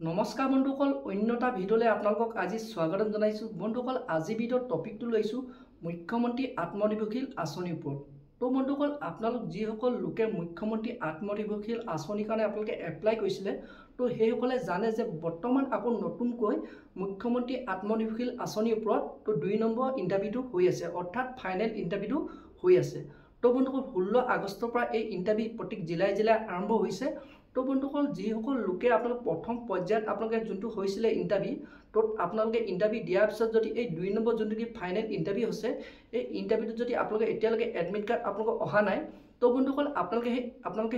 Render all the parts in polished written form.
নমস্কাৰ বন্ধুসকল, অন্যটা ভিডিঅ'লৈ আপোনালোকক আজি স্বাগতম জনাইছোঁ। বন্ধুসকল, আজি ভিডিঅ'ৰ টপিকটো লৈছোঁ মুখ্যমন্ত্ৰী আত্মনিৰ্ভৰশীল আঁচনিৰ ওপৰত। তো বন্ধুসকল, আপোনালোক যিসকল লোকে মুখ্যমন্ত্ৰী আত্মনিৰ্ভৰশীল আঁচনিৰ কাৰণে আপোনালোকে এপ্লাই কৰিছিলে, তো সেইসকলে জানে যে বৰ্তমান আকৌ নতুনকৈ মুখ্যমন্ত্ৰী আত্মনিৰ্ভৰশীল আঁচনিৰ ওপৰত তো 2 নম্বৰ ইণ্টাৰভিউটো হৈ আছে, অৰ্থাৎ ফাইনেল ইণ্টাৰভিউটো হৈ আছে। তো বন্ধুসকল, 16 আগষ্টৰ পৰা এই ইণ্টাৰভিউ প্ৰত্যেক জিলাই আৰম্ভ হৈছে। তো বন্ধুসকল, যিসকল লোকে আপোনালোকে প্ৰথম পৰ্যায়ত আপোনালোকে যোনটো হৈছিলে ইণ্টাৰভিউ, ত'ত আপোনালোকে ইণ্টাৰভিউ দিয়াৰ পিছত যদি এই 2 নম্বৰ যোনটো কি ফাইনেল ইণ্টাৰভিউ হৈছে, এই ইণ্টাৰভিউটোত যদি আপোনালোকে এতিয়ালৈকে এডমিট কাৰ্ড আপোনালোকৰ অহা নাই, তো বন্ধুসকল আপোনালোকে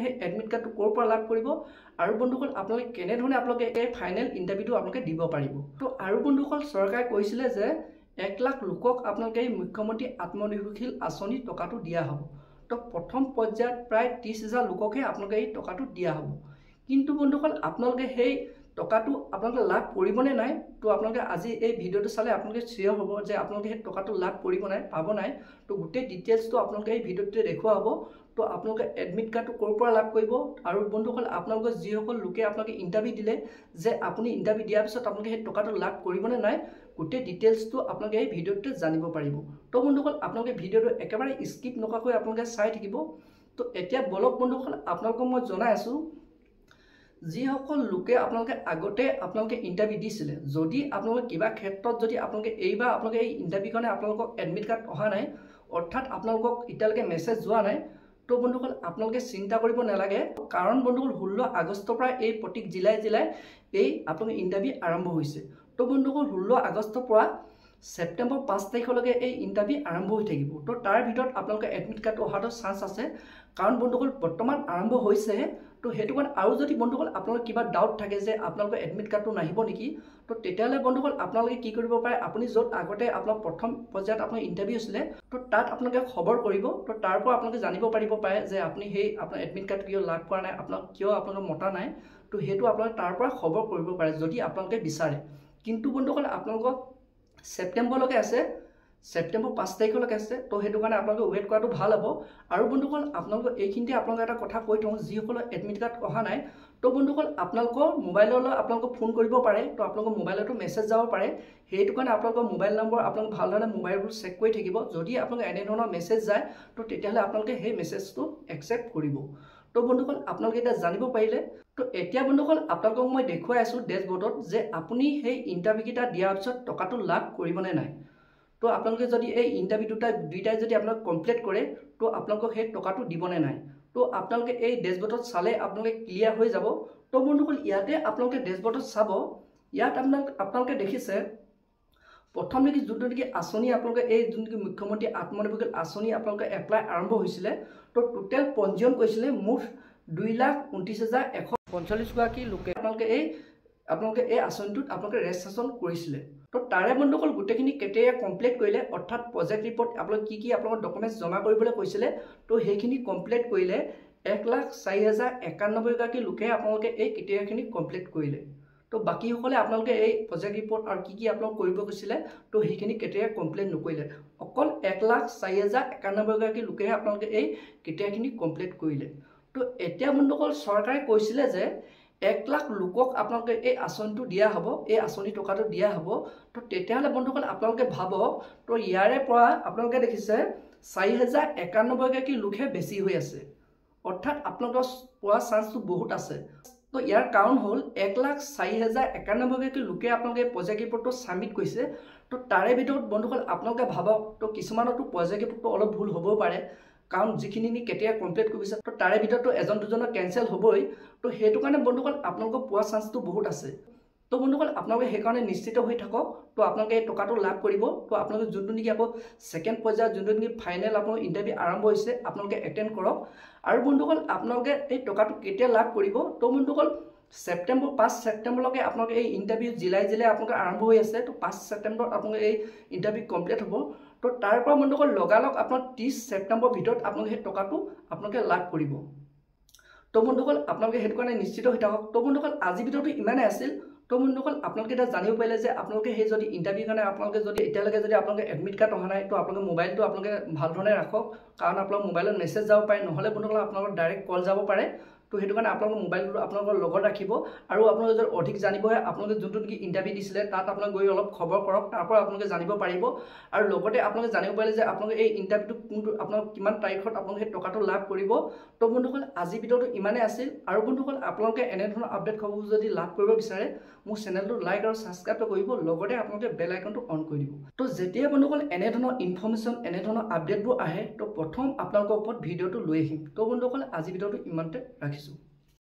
সেই এডমিট কাৰ্ডটো ক'ৰ পৰা লাভ কৰিব, আৰু বন্ধুসকল আপোনালোকে কেনেধৰণে আপোনালোকে এই ফাইনেল ইণ্টাৰভিউটো আপোনালোকে দিব পাৰিব। তো আৰু বন্ধুসকল, চৰকাৰে কৈছিলে যে 1 লাখ লোকক আপোনালোকে এই মুখ্যমন্ত্ৰী আত্মনিৰ্ভৰশীল আঁচনিৰ টকাটো দিয়া হ'ব। তো প্ৰথম পৰ্যায়ত প্ৰায় 30,000 লোককহে আপোনালোকে এই টকাটো দিয়া হ'ব। কিন্তু বন্ধুসকল, আপোনালোকে সেই টকাটো আপোনালোকে লাভ কৰিবনে নাই, তো আপোনালোকে আজি এই ভিডিঅ'টো চালে আপোনালোকে চিয়ৰ হ'ব যে আপোনালোকে সেই টকাটো লাভ কৰিব নাই, পাব নাই। তো গোটেই ডিটেইলছটো আপোনালোকে এই ভিডিঅ'টোতে দেখুওৱা হ'ব। তো আপোনালোকে এডমিট কাৰ্ডটো ক'ৰ পৰা লাভ কৰিব, আৰু বন্ধুসকল আপোনালোকে যিসকল লোকে আপোনালোকে ইণ্টাৰভিউ দিলে যে আপুনি ইণ্টাৰভিউ দিয়াৰ পিছত আপোনালোকে সেই টকাটো লাভ কৰিবনে নাই, গোটেই ডিটেইলছটো আপোনালোকে এই ভিডিঅ'টোতে জানিব পাৰিব। তো বন্ধুসকল, আপোনালোকে ভিডিঅ'টো একেবাৰে স্কিপ নকৰাকৈ আপোনালোকে চাই থাকিব। তো এতিয়া বলক বন্ধুসকল, আপোনালোকক মই জনাই আছোঁ, যিসকল লোকে আপোনালোকে আগতে আপোনালোকে ইণ্টাৰভিউ দিছিলে, যদি আপোনালোকে কিবা ক্ষেত্ৰত যদি আপোনালোকে এইবাৰ আপোনালোকে এই ইণ্টাৰভিউ কাৰণে আপোনালোকক এডমিট কাৰ্ড অহা নাই, অৰ্থাৎ আপোনালোকক এতিয়ালৈকে মেছেজ যোৱা নাই, তো বন্ধুসকল আপোনালোকে চিন্তা কৰিব নালাগে। কাৰণ বন্ধুসকল, 16 আগষ্টৰ পৰা এই প্ৰত্যেক জিলাই এই আপোনালোকে ইণ্টাৰভিউ আৰম্ভ হৈছে। তো বন্ধুসকল, 16 আগষ্টৰ পৰা ছেপ্টেম্বৰ 5 তাৰিখলৈকে এই ইণ্টাৰভিউ আৰম্ভ হৈ থাকিব। তো তাৰ ভিতৰত আপোনালোকে এডমিট কাৰ্ড অহাটো চান্স আছে, কাৰণ বন্ধুসকল বৰ্তমান আৰম্ভ হৈছেহে। তো সেইটো কাৰণে আৰু যদি বন্ধুসকল আপোনালোকৰ কিবা ডাউট থাকে যে আপোনালোকৰ এডমিট কাৰ্ডটো নাহিব নেকি, তো তেতিয়াহ'লে বন্ধুসকল আপোনালোকে কি কৰিব পাৰে, আপুনি য'ত আগতে আপোনাৰ প্ৰথম পৰ্যায়ত আপোনাৰ ইণ্টাৰভিউ হৈছিলে, তো তাত আপোনালোকে খবৰ কৰিব। তো তাৰ পৰা আপোনালোকে জানিব পাৰিব পাৰে যে আপুনি সেই আপোনাৰ এডমিট কাৰ্ড কিয় লাভ কৰা নাই, আপোনাক কিয় আপোনালোকে মতা নাই। তো সেইটো আপোনালোকে তাৰ পৰা খবৰ কৰিব পাৰে যদি আপোনালোকে বিচাৰে। কিন্তু বন্ধুসকল আপোনালোকক ছেপ্টেম্বৰলৈকে আছে, ছেপ্টেম্বৰ 5 তাৰিখলৈকে আছে। তো সেইটো কাৰণে আপোনালোকে ৱেইট কৰাটো ভাল হ'ব। আৰু বন্ধুসকল, আপোনালোকৰ এইখিনিতে আপোনালোকে এটা কথা কৈ থওঁ, যিসকলৰ এডমিট কাৰ্ড অহা নাই, তো বন্ধুসকল আপোনালোকৰ মোবাইললৈ আপোনালোকক ফোন কৰিব পাৰে। তো আপোনালোকৰ মোবাইলতো মেছেজ যাব পাৰে। সেইটো কাৰণে আপোনালোকৰ মোবাইল নম্বৰ আপোনালোকে ভালদৰে মোবাইলবোৰ চেক কৰি থাকিব। যদি আপোনালোকে এনেধৰণৰ মেছেজ যায়, তো তেতিয়াহ'লে আপোনালোকে সেই মেছেজটো একচেপ্ট কৰিব। তো বন্ধুসকল, আপোনালোকে এতিয়া জানিব পাৰিলে। তো এতিয়া বন্ধুসকল আপোনালোকক মই দেখুৱাই আছোঁ ডেছবৰ্ডত যে আপুনি সেই ইণ্টাৰভিউকেইটা দিয়াৰ পিছত টকাটো লাভ কৰিবনে নাই। তো আপোনালোকে যদি এই ইণ্টাৰভিউ দুইটাই যদি আপোনালোকে কমপ্লিট কৰে, তো আপোনালোকক সেই টকাটো দিবনে নাই। তো আপোনালোকে এই ডেছবৰ্ডত চালে আপোনালোকে ক্লিয়াৰ হৈ যাব। তো বন্ধুসকল, ইয়াতে আপোনালোকে ডেছবৰ্ডত চাব, ইয়াত আপোনালোকে দেখিছে প্ৰথম নেকি যোনটো নেকি আঁচনি আপোনালোকে এই যোনটো মুখ্যমন্ত্ৰী আত্মনিৰ্ভৰশীল আঁচনি আপোনালোকে এপ্লাই আৰম্ভ হৈছিলে, তো টোটেল পঞ্জীয়ন কৰিছিলে মুঠ 2,29,145 গৰাকী লোকে আপোনালোকে এই আঁচনিটোত আপোনালোকে ৰেজিষ্ট্ৰেশ্যন কৰিছিলে। তো তাৰে বন্ধুসকল গোটেইখিনি কেতিয়া কমপ্লিট কৰিলে, অৰ্থাৎ প্ৰজেক্ট ৰিপৰ্ট আপোনালোকে কি আপোনালোকৰ ডকুমেণ্টছ জমা কৰিবলৈ কৈছিলে, তো সেইখিনি কমপ্লিট কৰিলে 1,04,091 গৰাকী লোকে আপোনালোকে এই ক্ৰাইটেৰিয়াখিনি কমপ্লিট কৰিলে। তো বাকীসকলে আপোনালোকে এই প্ৰজেক্ট ৰিপৰ্ট আৰু কি আপোনালোকে কৰিব কৈছিলে, তো সেইখিনি ক্ৰাইটেৰিয়া কমপ্লিট নকৰিলে। অকল 1,04,091 গৰাকী লোকেহে আপোনালোকে এই ক্ৰাইটেৰিয়াখিনি কমপ্লিট কৰিলে। তো এতিয়া বন্ধুসকল, চৰকাৰে কৈছিলে যে 1 লাখ লোকক আপোনালোকে এই আঁচনিটো দিয়া হ'ব, এই আঁচনি টকাটো দিয়া হ'ব। তো তেতিয়াহ'লে বন্ধুসকল আপোনালোকে ভাবক, তো ইয়াৰে পৰা আপোনালোকে দেখিছে 4,091 গৰাকী লোকহে বেছি হৈ আছে, অৰ্থাৎ আপোনালোকৰ পোৱা চান্সটো বহুত আছে। তো ইয়াৰ কাৰণ হ'ল 1,04,091 গৰাকী লোকে আপোনালোকে প্ৰজেক্ট ৰিপৰ্টটো ছাবমিট কৰিছে। তো তাৰে ভিতৰত বন্ধুসকল আপোনালোকে ভাবক, তো কিছুমানতো প্ৰজেক্ট ৰিপৰ্টটো অলপ ভুল হ'বও পাৰে, কাৰণ যিখিনি কেতিয়া কমপ্লিট কৰিছে, তো তাৰে ভিতৰতো এজন দুজনৰ কেঞ্চেল হ'বই। তো সেইটো কাৰণে বন্ধুসকল আপোনালোকক পোৱা চান্সটো বহুত আছে। তো বন্ধুসকল আপোনালোকে সেইকাৰণে নিশ্চিত হৈ থাকক, তো আপোনালোকে এই টকাটো লাভ কৰিব। তো আপোনালোকে যোনটো নেকি আকৌ ছেকেণ্ড পৰ্যায়ত যোনটো নেকি ফাইনেল আপোনালোকৰ ইণ্টাৰভিউ আৰম্ভ হৈছে, আপোনালোকে এটেণ্ড কৰক। আৰু বন্ধুসকল আপোনালোকে এই টকাটো কেতিয়া লাভ কৰিব, তো বন্ধুসকল 5 ছেপ্টেম্বৰলৈকে আপোনালোকে এই ইণ্টাৰভিউ জিলাই আপোনালোকে আৰম্ভ হৈ আছে। তো 5 ছেপ্টেম্বৰত আপোনালোকে এই ইণ্টাৰভিউ কমপ্লিট হ'ব। তো তাৰ পৰা বন্ধুসকল লগালগ আপোনাৰ 30 ছেপ্টেম্বৰৰ ভিতৰত আপোনালোকে সেই টকাটো আপোনালোকে লাভ কৰিব। তো বন্ধুসকল আপোনালোকে সেইটো কাৰণে নিশ্চিত হৈ থাকক। তো বন্ধুসকল আজি ভিডিঅ'টো ইমানেই আছিল। তো বন্ধুসকল আপোনালোকে এতিয়া জানিব পাৰিলে যে আপোনালোকে সেই যদি ইণ্টাৰভিউ কাৰণে আপোনালোকে যদি এতিয়ালৈকে যদি আপোনালোকে এডমিট কাৰ্ড অহা নাই, তো আপোনালোকে মোবাইলটো আপোনালোকে ভাল ধৰণে ৰাখক, কাৰণ আপোনালোকৰ মোবাইলত মেছেজ যাব পাৰে, নহ'লে বন্ধুসকল আপোনালোকৰ ডাইৰেক্ট কল যাব পাৰে। তো সেইটো কাৰণে আপোনালোকৰ মোবাইলটো আপোনালোকৰ লগত ৰাখিব আৰু আপোনালোকে যদি অধিক জানিবহে আপোনালোকে যোনটো নেকি ইণ্টাৰভিউ দিছিলে তাত আপোনালোকে গৈ অলপ খবৰ কৰক, তাৰ পৰা আপোনালোকে জানিব পাৰিব। আৰু লগতে আপোনালোকে জানিব পাৰিলে যে আপোনালোকে এই ইণ্টাৰভিউটো কোনটো আপোনালোক কিমান তাৰিখত আপোনালোকে সেই টকাটো লাভ কৰিব। তো বন্ধুসকল আজি ভিডিঅ'টো ইমানেই আছিল। আৰু বন্ধুসকল আপোনালোকে এনেধৰণৰ আপডেট খবৰ যদি লাভ কৰিব বিচাৰে মোৰ চেনেলটো লাইক আৰু ছাবস্ক্ৰাইব কৰিব, লগতে আপোনালোকে বেল আইকনটো অন কৰি দিব। তো যেতিয়া বন্ধুসকল এনেধৰণৰ ইনফৰ্মেশ্যন এনেধৰণৰ আপডেটবোৰ আহে তো প্ৰথম আপোনালোকৰ ওপৰত ভিডিঅ'টো লৈ আহিম। তো বন্ধুসকল আজি ভিডিঅ'টো ইমানতে ৰাখিছোঁ।